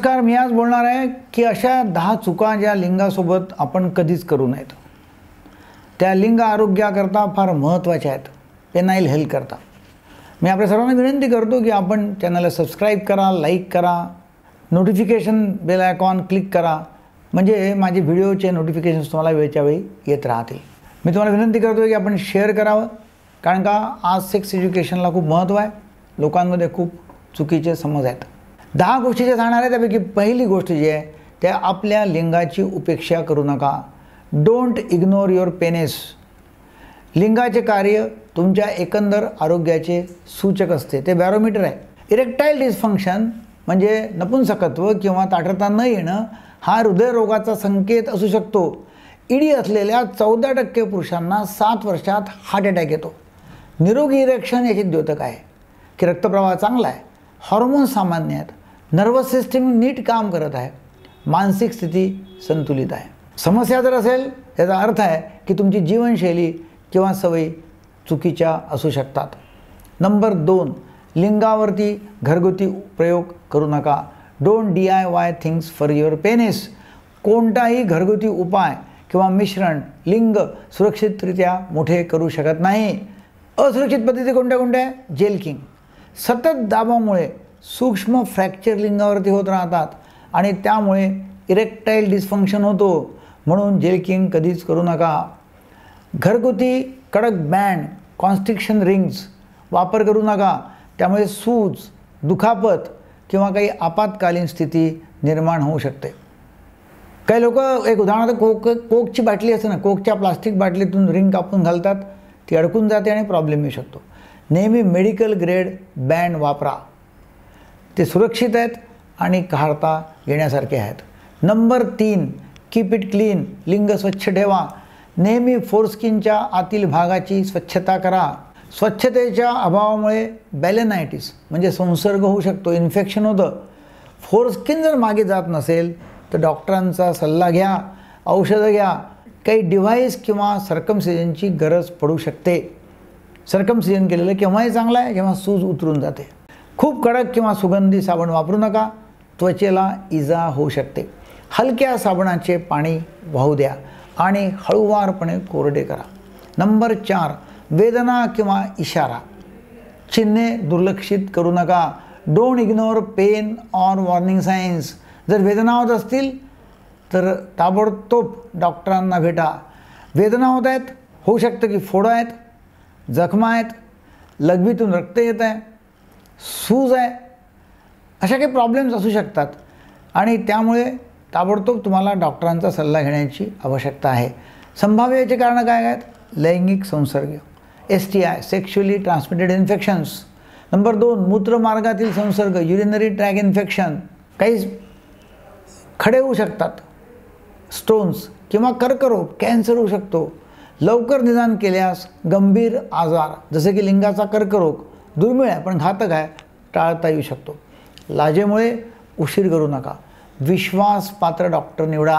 नमस्कार, मी आज बोलणार आहे की अशा 10 चुका ज्या लिंगासोबत आपण कधीच करू नयेत. त्या लिंग आरोग्याकरता फार महत्त्वाच्या आहेत, पेनाइल हेल्थ करता. मी आपल्या सर्वांना विनंती करतो की आपण चॅनलला सबस्क्राईब करा, लाईक करा, नोटिफिकेशन बेल आयकॉन क्लिक करा, म्हणजे माझे व्हिडिओचे नोटिफिकेशन्स तुम्हाला वेळच्या वेळी येत राहतील. मी तुम्हाला विनंती करतो की आपण शेअर करावं, कारण का आज सेक्स एज्युकेशनला खूप महत्त्व आहे. लोकांमध्ये खूप चुकीचे समज आहेत. 10 गोष्टी ज्या सांगणार आहे त्यापैकी पहिली गोष्ट जी आहे त्या आपल्या लिंगाची उपेक्षा करू नका. Don't ignore your penis. लिंगाचे कार्य तुमच्या एकंदर आरोग्याचे सूचक असते, ते बॅरोमीटर आहे. इरेक्टाईल डिस्फंक्शन म्हणजे नपुंसकत्व किंवा ताठरता न येणं हा हृदयरोगाचा संकेत असू शकतो. ईडी असलेल्या 14% पुरुषांना 7 वर्षात हार्ट अटॅक येतो. निरोगी इरेक्शन याचे द्योतक आहे की रक्तप्रवाह चांगला आहे, हॉर्मोन्स सामान्य आहेत, नर्वस सिस्टीम नीट काम करत आहे, मानसिक स्थिती संतुलित आहे. समस्या जर असेल याचा अर्थ आहे की तुमची जीवनशैली किंवा सवयी चुकीच्या असू शकतात. नंबर 2, लिंगावरती घरगुती प्रयोग करू नका. Don't DIY things for your penis. कोणताही घरगुती उपाय किंवा मिश्रण लिंग सुरक्षितरित्या मोठे करू शकत नाही. असुरक्षित पद्धती कोणत्या कोणत्या? जेलकिंग. सतत दाबामुळे सूक्ष्म फ्रॅक्चर लिंगावरती होत राहतात आणि त्यामुळे इरेक्टाईल डिस्फंक्शन होतो, म्हणून जेलकिंग कधीच करू नका. घरगुती कडक बँड, कॉन्स्ट्रिक्शन रिंग्स वापर करू नका. त्यामुळे सूज, दुखापत किंवा काही आपत्कालीन स्थिती निर्माण होऊ शकते. काही लोक एक उदाहरणार्थ कोकची बाटली असते ना, कोकच्या प्लास्टिक बाटलीतून रिंग कापून घालतात, ती अडकून जाते आणि प्रॉब्लेम येऊ शकतो. नेहमी मेडिकल ग्रेड बँड वापरा, ते सुरक्षित आहेत आणि काढता येण्यासारखे आहेत. Number 3, keep it clean. लिंग स्वच्छ ठेवा. नेहमी फोरस्किनच्या आतील भागाची स्वच्छता करा. स्वच्छतेच्या अभावामुळे बॅलेनायटिस म्हणजे संसर्ग होऊ शकतो, इन्फेक्शन होतं. फोरस्किन जर मागे जात नसेल तर डॉक्टरांचा सल्ला घ्या, औषधं घ्या. काही डिव्हाइस किंवा सर्कमसिजनची गरज पडू शकते. सर्कमसिजन केलेलं केव्हाही चांगलं आहे जेव्हा सूज उतरून जाते. खूप कडक किंवा सुगंधी साबण वापरू नका, त्वचेला इजा होऊ शकते. हलक्या साबणाचे पाणी वाहू द्या आणि हळूवारपणे कोरडे करा. नंबर 4, वेदना किंवा इशारा चिन्हे दुर्लक्षित करू नका. Don't ignore pain or warning signs. जर वेदना होत असतील तर ताबडतोब डॉक्टरांना भेटा. वेदना होत आहेत, होऊ शकतं की फोडं आहेत, जखमा आहेत, लघवीतून रक्त येत आहे, सूज आहे, अशा काही प्रॉब्लेम्स असू शकतात आणि त्यामुळे ताबडतोब तुम्हाला डॉक्टरांचा सल्ला घेण्याची आवश्यकता आहे. संभाव्य याचे कारणं काय आहेत? लैंगिक संसर्ग, STI sexually transmitted infections. Number 2, मूत्रमार्गातील संसर्ग, युरिनरी ट्रॅक इन्फेक्शन. काही खडे होऊ शकतात, स्टोन्स किंवा कर्करोग, कॅन्सर होऊ शकतो. लवकर निदान केल्यास गंभीर आजार जसे की लिंगाचा कर्करोग दुर्मिळ आहे पण घातक आहे, टाळता येऊ शकतो. लाजेमुळे उशीर करू नका. विश्वासपात्र डॉक्टर निवडा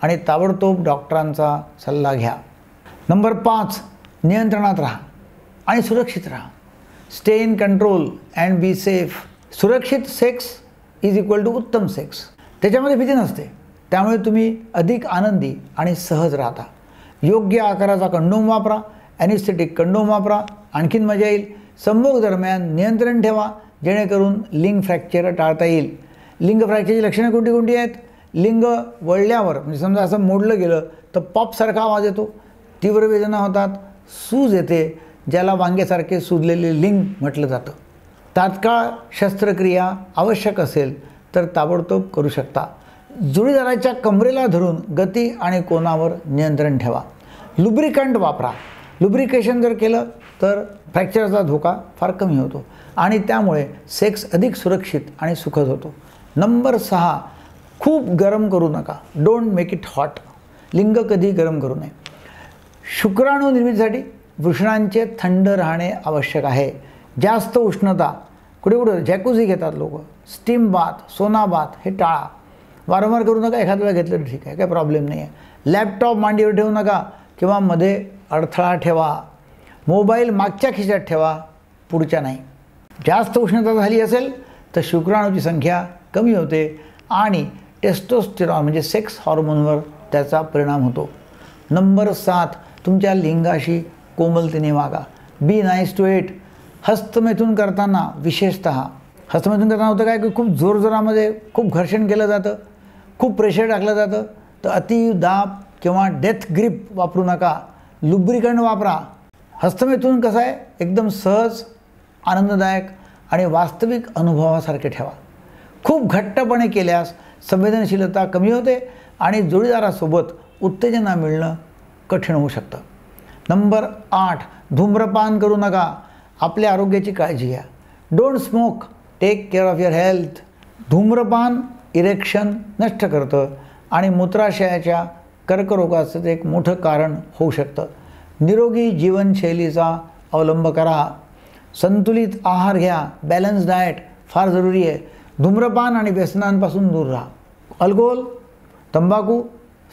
आणि ताबडतोब डॉक्टरांचा सल्ला घ्या. नंबर 5, नियंत्रणात राहा आणि सुरक्षित राहा. Stay in control and be safe. सुरक्षित सेक्स इज इक्वल टू उत्तम सेक्स. त्याच्यामध्ये भीती नसते, त्यामुळे तुम्ही अधिक आनंदी आणि सहज राहता. योग्य आकाराचा कंडोम वापरा, ॲनिस्थेटिक कंडोम वापरा, आणखीन मजा येईल. संभोग दरम्यान नियंत्रण ठेवा जेणेकरून लिंग फ्रॅक्चर टाळता येईल. लिंग फ्रॅक्चरची लक्षणं कोणती कोणती आहेत? लिंग वळल्यावर म्हणजे समजा असं मोडलं गेलं तर पॉपसारखा आवाज येतो, तीव्र वेदना होतात, सूज येते, ज्याला वांग्यासारखे सुजलेले लिंग म्हटलं जातं. तात्काळ शस्त्रक्रिया आवश्यक असेल तर ताबडतोब करू शकता. जुळीदाराच्या कमरेला धरून गती आणि कोनावर नियंत्रण ठेवा. लुब्रिकंट वापरा. लुब्रिकेशन जर केलं तर फ्रॅक्चरचा धोका फार कमी होतो आणि त्यामुळे सेक्स अधिक सुरक्षित आणि सुखद होतो. नंबर 6, खूप गरम करू नका. Don't make it hot. लिंग कधी गरम करू नये. शुक्राणू निर्मितीसाठी वृषणांचे थंड राहणे आवश्यक आहे. जास्त उष्णता, कुठे कुठे जॅकुझी घेतात लोक, स्टीम बाथ, सोना बाथ हे टाळा. वारंवार करू नका, एखाद वेळा घेतलं तर ठीक आहे, काही प्रॉब्लेम नाही आहे. लॅपटॉप मांडीवर ठेवू नका किंवा मध्ये अडथळा ठेवा. मोबाईल मागच्या खिशात ठेवा, पुढच्या नाही. जास्त उष्णता झाली असेल तर शुक्राणूची संख्या कमी होते आणि टेस्टोस्टेरॉन म्हणजे सेक्स हॉर्मोनवर त्याचा परिणाम होतो. नंबर 7, तुमच्या लिंगाशी कोमलतेने वागा. Be nice to it. हस्तमैथून करताना विशेषतः हस्तमैथून करताना होतं काय की खूप जोरजोरामध्ये खूप घर्षण केलं जातं, खूप प्रेशर टाकलं जातं, तर अति दाब किंवा डेथ ग्रिप वापरू नका. लुब्रिकंट वापरा. हस्तमैथून कसं आहे, एकदम सहज, आनंददायक आणि वास्तविक अनुभवासारखे ठेवा. खूप घट्टपणे केल्यास संवेदनशीलता कमी होते आणि जोडीदारासोबत उत्तेजना मिळणं कठीण होऊ शकतं. नंबर 8, धूम्रपान करू नका. आपल्या आरोग्याची काळजी घ्या. Don't smoke. Take care of your health. धूम्रपान इरेक्शन नष्ट करतं आणि मूत्राशयाच्या कर्करोगाचं ते एक मोठं कारण होऊ शकतं. निरोगी जीवनशैलीचा अवलंब करा. संतुलित आहार घ्या. बॅलन्स डाएट फार जरुरी आहे. धूम्रपान आणि व्यसनांपासून दूर राहा. अल्कोहोल, तंबाखू,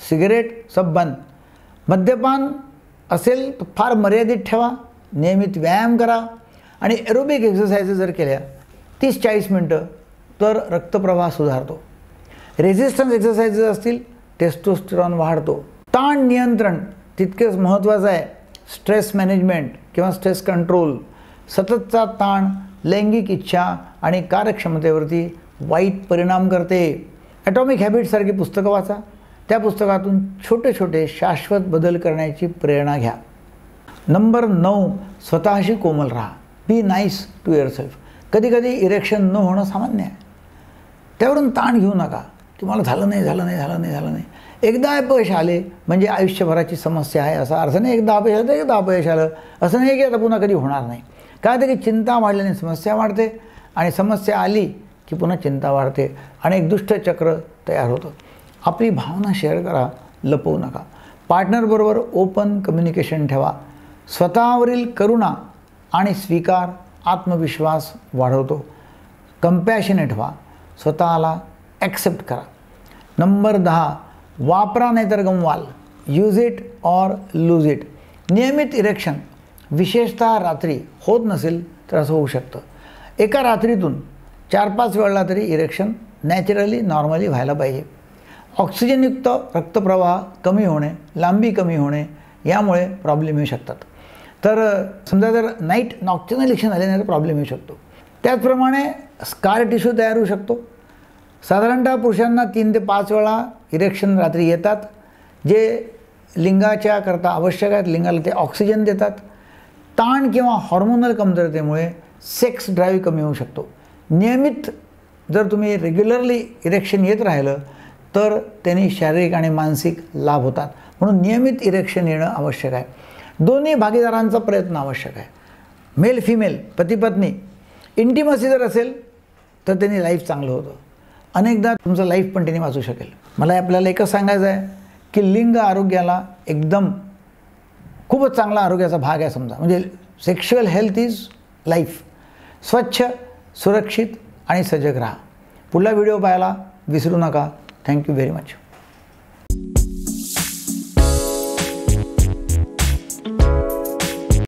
सिगरेट सब बंद. मद्यपान असेल तर फार मर्यादित ठेवा. नियमित व्यायाम करा आणि एरोबिक एक्सरसाइजेस जर केल्या 30-40 मिनटं तर रक्तप्रवाह सुधारतो. रेझिस्टन्स एक्सरसाइजेस असतील, टेस्टोस्टेरॉन वाढतो. ताण नियंत्रण तितकेच महत्त्वाचं आहे. स्ट्रेस मॅनेजमेंट किंवा स्ट्रेस कंट्रोल. सततचा ताण लैंगिक इच्छा आणि कार्यक्षमतेवरती वाईट परिणाम करते. ॲटॉमिक हॅबिट्ससारखी पुस्तकं वाचा. त्या पुस्तकातून छोटे छोटे शाश्वत बदल करण्याची प्रेरणा घ्या. नंबर 9, स्वतःशी कोमल राहा. Be nice to yourself. कधी कधी इरेक्शन न होणं सामान्य आहे. त्यावरून ताण घेऊ नका की मला झालं नाही. एकदा अपयश आले म्हणजे आयुष्यभराची समस्या आहे असा अर्थ नाही. एकदा अपयश आलं तर एकदा अपयश आलं असं नाही की आता पुन्हा कधी होणार नाही. काय तर की चिंता वाढल्याने समस्या वाढते आणि समस्या आली की पुन्हा चिंता वाढते आणि एक दुष्ट चक्र तयार होतं. आपली भावना शेअर करा, लपवू नका. पार्टनरबरोबर ओपन कम्युनिकेशन ठेवा. स्वतःवरील करुणा आणि स्वीकार आत्मविश्वास वाढवतो. कंपॅशनेट व्हा. स्वतःला ॲक्सेप्ट करा. नंबर 10, वापरा नाहीतर गमवाल. Use it or lose it. नियमित इरेक्शन विशेषतः रात्री होत नसेल तर असं होऊ शकतं. एका रात्रीतून 4-5 वेळा तरी इरेक्शन नॅचरली नॉर्मली व्हायला पाहिजे. ऑक्सिजनयुक्त रक्तप्रवाह कमी होणे, लांबी कमी होणे यामुळे प्रॉब्लेम येऊ शकतात. तर समजा जर नॉक्टर्नल इरेक्शन झाले नाही तर प्रॉब्लेम येऊ शकतो. त्याचप्रमाणे स्कार टिश्यू तयार होऊ शकतो. साधारणतः पुरुषांना 3 ते 5 वेळा इरेक्शन रात्री येतात, जे लिंगाच्या करता आवश्यक आहेत. लिंगाला ते ऑक्सिजन देतात. ताण किंवा हॉर्मोनल कमतरतेमुळे सेक्स ड्राईव्ह कमी होऊ शकतो. नियमित जर तुम्ही रेग्युलरली इरेक्शन येत राहिलं तर त्यांनी शारीरिक आणि मानसिक लाभ होतात. म्हणून नियमित इरेक्शन येणं आवश्यक आहे. दोन्ही भागीदारांचा प्रयत्न आवश्यक आहे. मेल फिमेल, पती पत्नी इंटिमसी जर असेल तर त्यांनी लाईफ चांगलं होतं. अनेकदा तुमचं लाईफ पण त्यांनी वाचू शकेल. मला आपल्याला एकच सांगायचं आहे की लिंग आरोग्याला एकदम खूपच चांगला आरोग्याचा भाग आहे समजा. म्हणजे सेक्शुअल हेल्थ इज लाईफ. स्वच्छ, सुरक्षित आणि सजग राहा. पुढला व्हिडिओ पाहायला विसरू नका. Thank you very much.